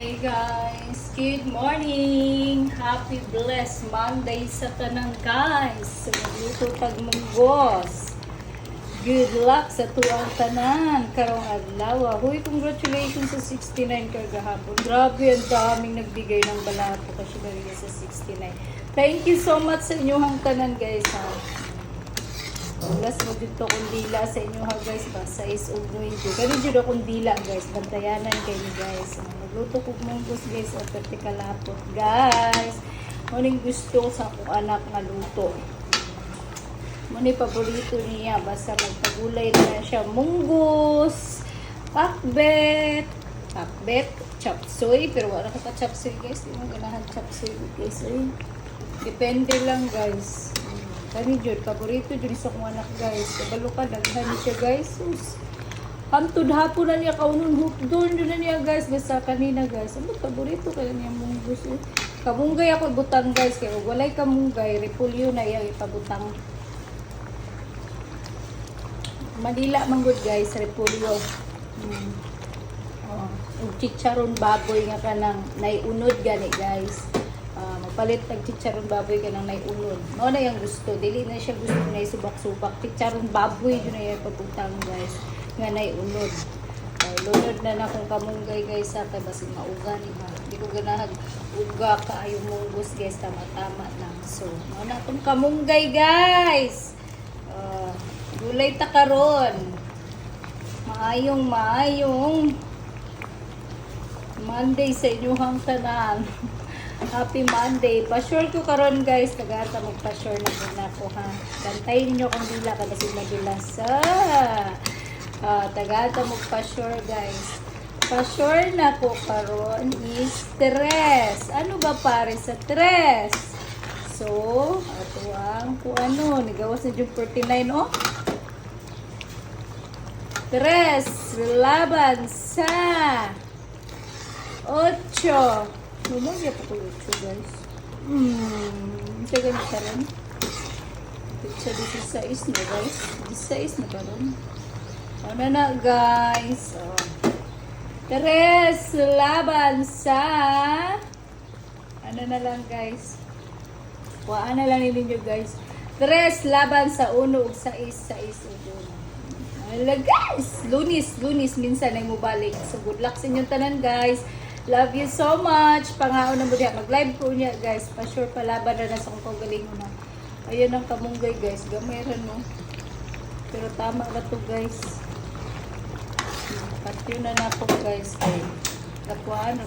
Hey guys, good morning! Happy blessed Monday sa tanan guys! Sumuluto pagmunggos. Good luck sa tuwang tanan karong adlaw. Huy, congratulations sa 69 kagahapon. Grabe, ang daming nagbigay ng balato kasi nariya sa 69. Thank you so much sa inyong tanan guys ha. Plus mo dito kundila sa inyo ha guys ba sa is-ugnoy dito. Kani dito kundila guys, bantayanan kayo guys. Magluto ko munggos guys at kalapot guys. Muning gusto sa akong anak nga luto. Muni paborito niya basta magpagulay na siya munggos, pakbet, chop suey pero wala ka chop suey guys. Di mo ganahan chop suey guys eh. Depende lang guys. Kani jud paborito jud sa akong anak guys. Kabalo ka daghan siya guys. Sus. Hantod hapon na niya kaunon hupdon jud na niya guys basta kanina guys. Ano paborito ka niya munggos eh. Kamunggay ako butang guys kay walay kamunggay repolyo na iya ipabutang. Manila manggod guys repolyo. Ug chicharon baboy nga kanang naiunod gani guys. Mapalit tag chicharon baboy kanang naiunod. Mao na yang gusto. Dili na siya gusto na subak-subak. Chicharon baboy jud na iya pabutang guys. Nga naiunod. Lunod na na kung kamunggay guys sa kay basin mauga ni ha. Di ko ganahan uga kaayo munggos guys tama-tama lang. So, mao na tong kamunggay guys. Gulay ta karon. Maayong Monday sa inyong tanan. Happy Monday. Pa-sure ko karon guys, tagata magpa-sure na din ako ha. Bantayin niyo kung dila ka kasi madilasa. Tagata magpa-sure guys. Pa-sure na ko karon is stress. Ano ba pare sa stress? So, ato ang kung ano, nigawas na yung 49 oh. Tres laban sa 8. Lumagya pa ko 8 guys. Siya ganito rin. Siya 16 na guys. 16 na ba rin? Ano na guys? Tres laban sa ano na lang guys. Kuhaan na lang ninyo guys. Tres laban sa 1 ug 6 ug 1. Hala guys, lunis minsan ay mo balik. So good luck sa inyong tanan guys. Love you so much. Pangaon na mo diha mag-live ko niya guys. Pa sure palaban na sa akong kagalingon na. Ayan ang kamunggay guys, gameran mo. Pero tama na to guys. Patyo na ako guys. Tapuan na